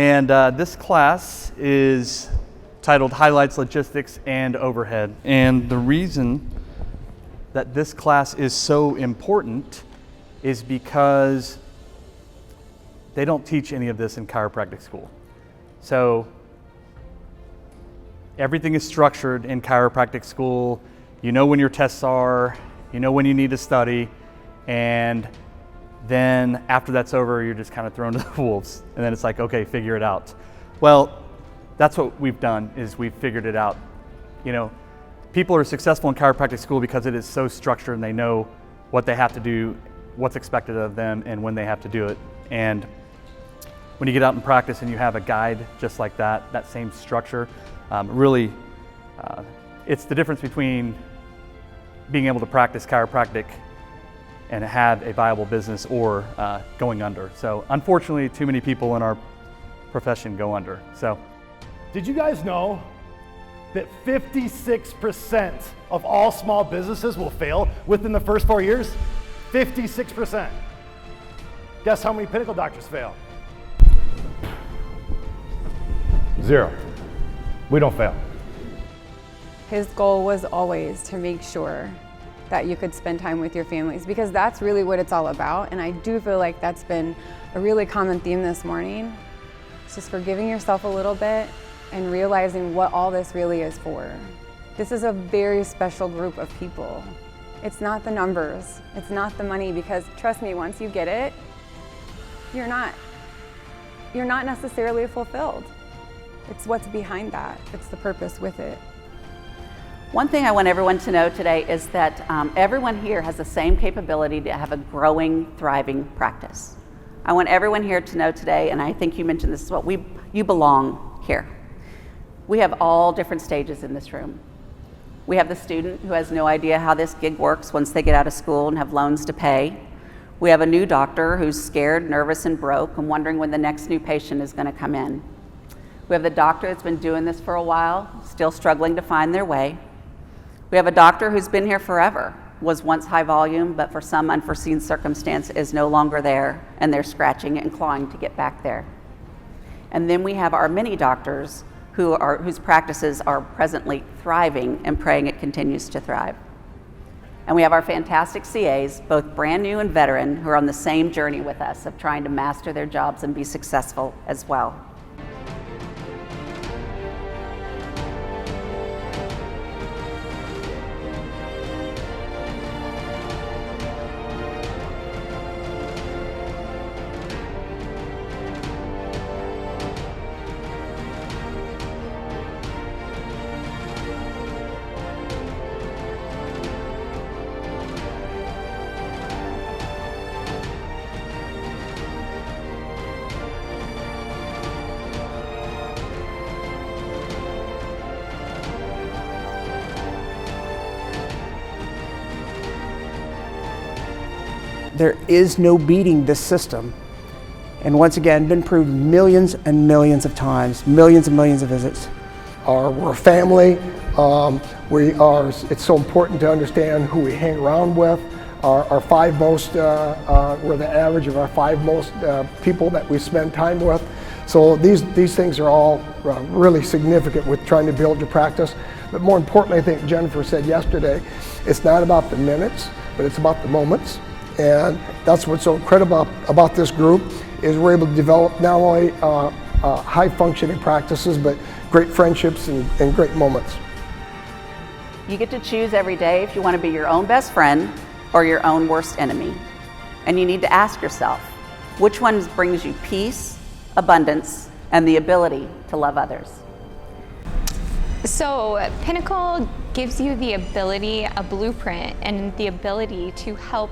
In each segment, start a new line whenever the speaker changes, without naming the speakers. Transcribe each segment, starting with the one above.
And this class is titled Highlights Logistics and Overhead. And the reason that this class is so important is because they don't teach any of this in chiropractic school. So everything is structured in chiropractic school. You know when your tests are, you know when you need to study, and then after that's over, you're just kind of thrown to the wolves. And then it's like, okay, figure it out. Well, that's what we've done, is we've figured it out. You know, people are successful in chiropractic school because it is so structured and they know what they have to do, what's expected of them, and when they have to do it. And when you get out in practice and you have a guide just like that, that same structure, really, it's the difference between being able to practice chiropractic and have a viable business or going under. So unfortunately, too many people in our profession go under. So,
did you guys know that 56% of all small businesses will fail within the first 4 years? 56%. Guess how many Pinnacle doctors fail? 0. We don't fail.
His goal was always to make sure that you could spend time with your families, because that's really what it's all about. And I do feel like that's been a really common theme this morning. It's just forgiving yourself a little bit and realizing what all this really is for. This is a very special group of people. It's not the numbers, it's not the money, because trust me, once you get it, you're not necessarily fulfilled. It's what's behind that. It's the purpose with it.
One thing I want everyone to know today is that everyone here has the same capability to have a growing, thriving practice. I want everyone here to know today, and I think you mentioned this as well, you belong here. We have all different stages in this room. We have the student who has no idea how this gig works once they get out of school and have loans to pay. We have a new doctor who's scared, nervous, and broke and wondering when the next new patient is going to come in. We have the doctor that's been doing this for a while, still struggling to find their way. We have a doctor who's been here forever, was once high volume, but for some unforeseen circumstance is no longer there, and they're scratching and clawing to get back there. And then we have our mini doctors whose practices are presently thriving and praying it continues to thrive. And we have our fantastic CAs, both brand new and veteran, who are on the same journey with us of trying to master their jobs and be successful as well.
There is no beating this system. And once again, been proved millions and millions of times, millions and millions of visits.
We're a family. It's so important to understand who we hang around with. Our 5 most, we're the average of our 5 most people that we spend time with. So these things are all really significant with trying to build your practice. But more importantly, I think Jennifer said yesterday, it's not about the minutes, but it's about the moments. And that's what's so incredible about this group, is we're able to develop not only high functioning practices, but great friendships and great moments.
You get to choose every day if you want to be your own best friend or your own worst enemy. And you need to ask yourself, which one brings you peace, abundance, and the ability to love others?
So Pinnacle gives you the ability, a blueprint, and the ability to help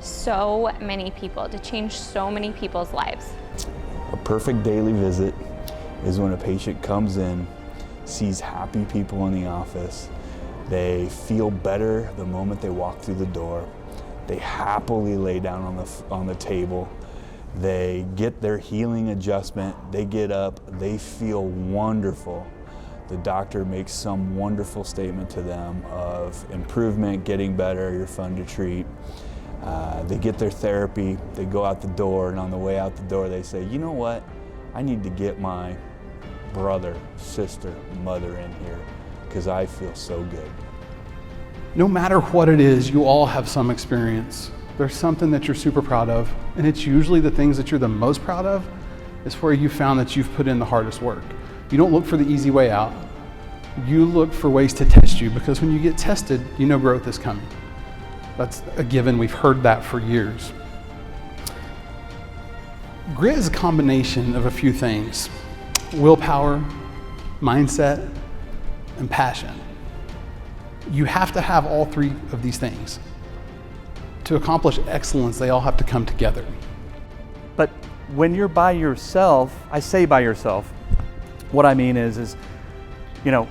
so many people, to change so many people's lives.
A perfect daily visit is when a patient comes in, sees happy people in the office, they feel better the moment they walk through the door, they happily lay down on the table, they get their healing adjustment, they get up, they feel wonderful. The doctor makes some wonderful statement to them of improvement, getting better, you're fun to treat. They get their therapy, they go out the door, and on the way out the door they say, you know what, I need to get my brother, sister, mother in here because I feel so good.
No matter what it is, you all have some experience. There's something that you're super proud of, and it's usually the things that you're the most proud of is where you found that you've put in the hardest work. You don't look for the easy way out. You look for ways to test you, because when you get tested, you know growth is coming. That's a given. We've heard that for years. Grit is a combination of a few things: willpower, mindset, and passion. You have to have all three of these things. To accomplish excellence, they all have to come together.
But when you're by yourself, I say by yourself, what I mean is, you know,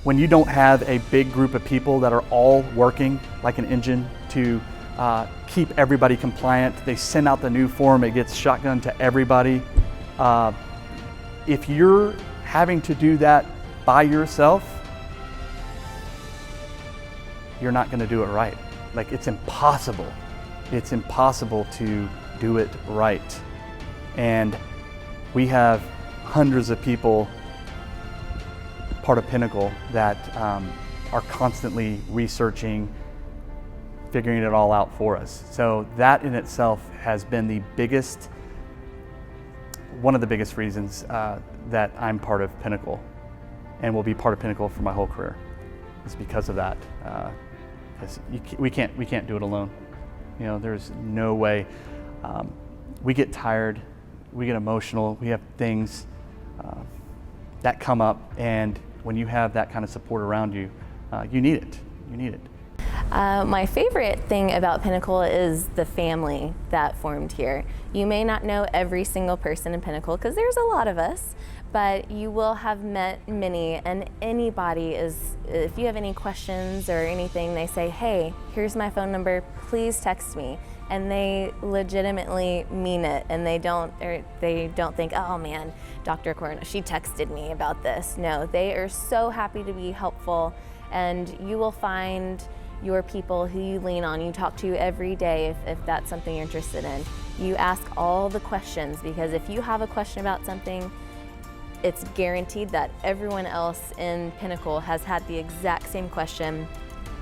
when you don't have a big group of people that are all working like an engine to keep everybody compliant, they send out the new form, it gets shotgunned to everybody. If you're having to do that by yourself, you're not gonna do it right. Like, it's impossible. It's impossible to do it right. And we have hundreds of people part of Pinnacle that are constantly researching, figuring it all out for us. So that in itself has been the biggest, one of the biggest reasons that I'm part of Pinnacle and will be part of Pinnacle for my whole career. It's because of that. Because we can't do it alone. You know, there's no way. We get tired, we get emotional, we have things that come up, and when you have that kind of support around you, you need it. You need it.
My favorite thing about Pinnacle is the family that formed here. You may not know every single person in Pinnacle, because there's a lot of us, but you will have met many, and anybody is, if you have any questions or anything, they say, hey, here's my phone number, please text me. And they legitimately mean it, and they don't think, oh man, Dr. Corona, she texted me about this. No, they are so happy to be helpful, and you will find your people who you lean on, you talk to every day if that's something you're interested in. You ask all the questions, because if you have a question about something, it's guaranteed that everyone else in Pinnacle has had the exact same question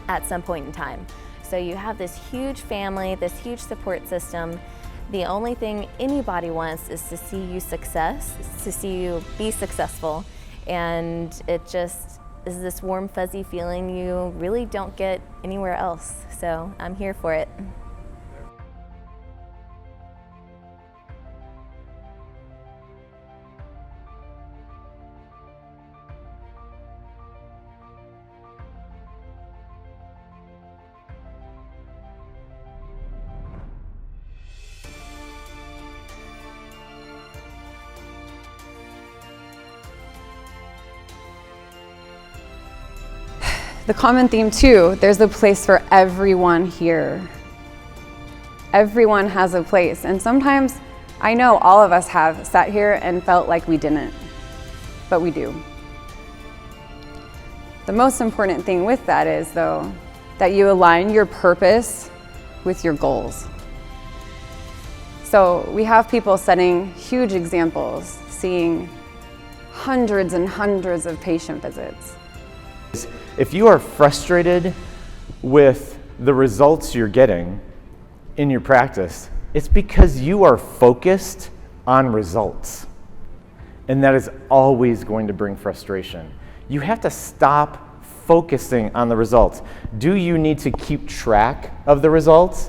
at some point in time. So you have this huge family, this huge support system. The only thing anybody wants is to see you to see you be successful. And it just is this warm, fuzzy feeling you really don't get anywhere else. So I'm here for it.
The common theme too, there's a place for everyone here. Everyone has a place, and sometimes I know all of us have sat here and felt like we didn't, but we do. The most important thing with that is, though, that you align your purpose with your goals. So we have people setting huge examples, seeing hundreds and hundreds of patient visits.
If you are frustrated with the results you're getting in your practice, it's because you are focused on results. And that is always going to bring frustration. You have to stop focusing on the results. Do you need to keep track of the results?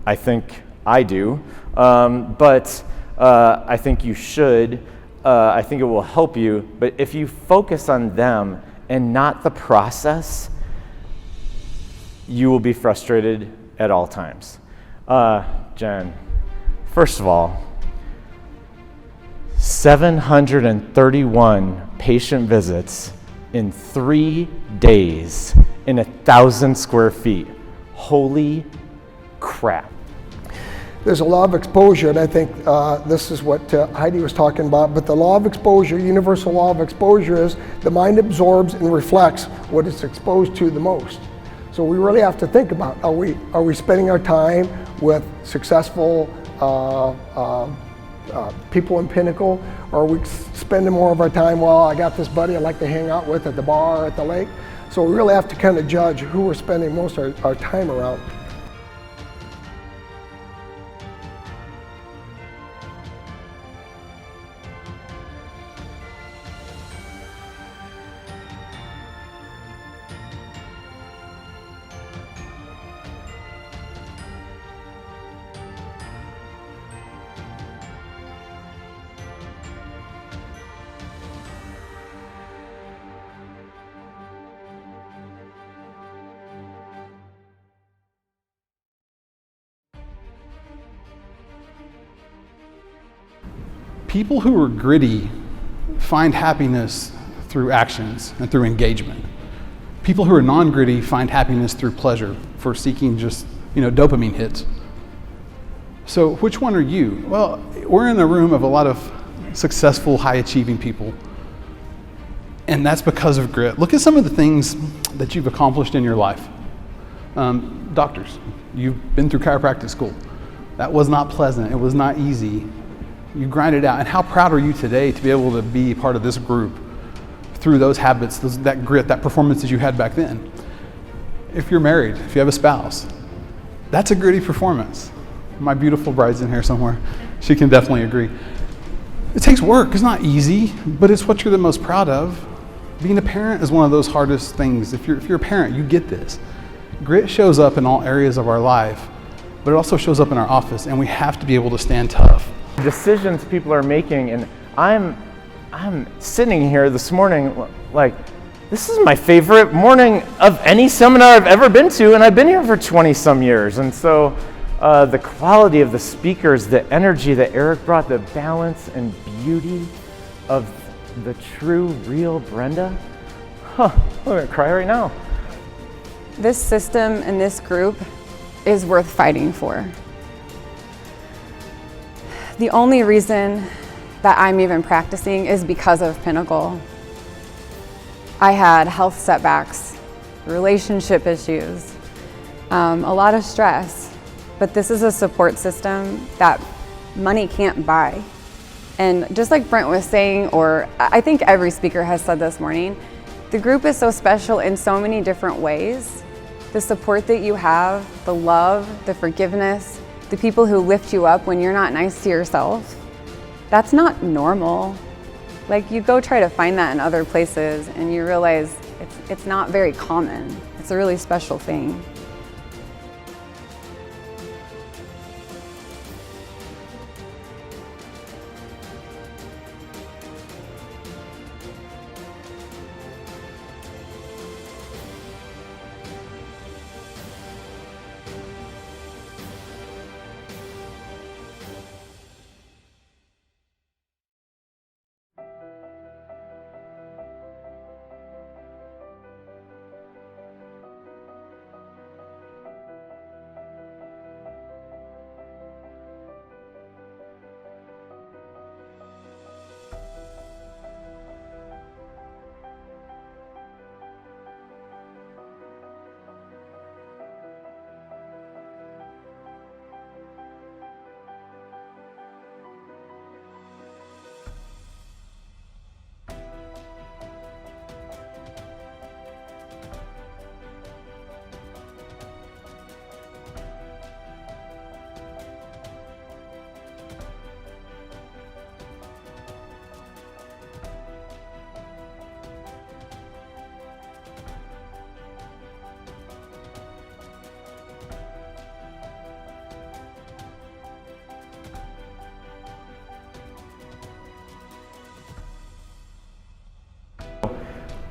I think I do, but I think you should. I think it will help you, but if you focus on them and not the process, you will be frustrated at all times. Jen, first of all, 731 patient visits in 3 days in 1,000 square feet. Holy crap.
There's a law of exposure, and I think this is what Heidi was talking about, but the law of exposure, universal law of exposure, is the mind absorbs and reflects what it's exposed to the most. So we really have to think about, are we spending our time with successful people in Pinnacle, or are we spending more of our time, well, I got this buddy I like to hang out with at the bar or at the lake. So we really have to kind of judge who we're spending most of our time around.
People who are gritty find happiness through actions and through engagement. People who are non-gritty find happiness through pleasure, for seeking just, dopamine hits. So which one are you? Well, we're in a room of a lot of successful, high-achieving people, and that's because of grit. Look at some of the things that you've accomplished in your life. Doctors, you've been through chiropractic school. That was not pleasant. It was not easy. You grind it out. And how proud are you today to be able to be part of this group through those habits, that grit, that performance that you had back then? If you're married, if you have a spouse, that's a gritty performance. My beautiful bride's in here somewhere. She can definitely agree. It takes work. It's not easy, but it's what you're the most proud of. Being a parent is one of those hardest things. If you're a parent, you get this. Grit shows up in all areas of our life, but it also shows up in our office, and we have to be able to stand tough.
Decisions people are making, and I'm sitting here this morning like, this is my favorite morning of any seminar I've ever been to, and I've been here for 20 some years. And so the quality of the speakers, the energy that Eric brought, the balance and beauty of the true, real Brenda, I'm gonna cry right now.
This system and this group is worth fighting for. The only reason that I'm even practicing is because of Pinnacle. I had health setbacks, relationship issues, a lot of stress, but this is a support system that money can't buy. And just like Brent was saying, or I think every speaker has said this morning, the group is so special in so many different ways. The support that you have, the love, the forgiveness, the people who lift you up when you're not nice to yourself, that's not normal. Like, you go try to find that in other places and you realize it's not very common. It's a really special thing.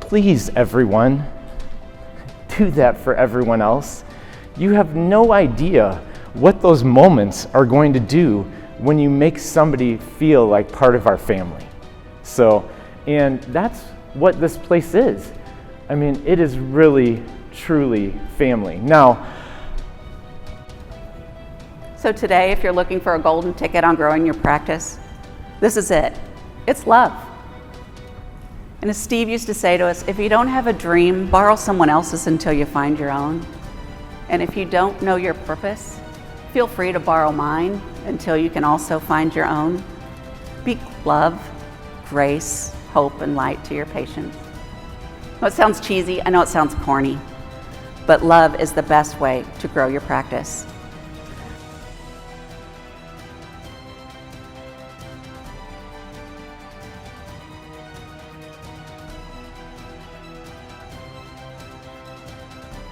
Please, everyone, do that for everyone else. You have no idea what those moments are going to do when you make somebody feel like part of our family. So, and that's what this place is. I mean, it is really, truly family. Now,
So today, if you're looking for a golden ticket on growing your practice, this is it. It's love. And as Steve used to say to us, if you don't have a dream, borrow someone else's until you find your own. And if you don't know your purpose, feel free to borrow mine until you can also find your own. Speak love, grace, hope, and light to your patient. I know it sounds cheesy, I know it sounds corny, but love is the best way to grow your practice.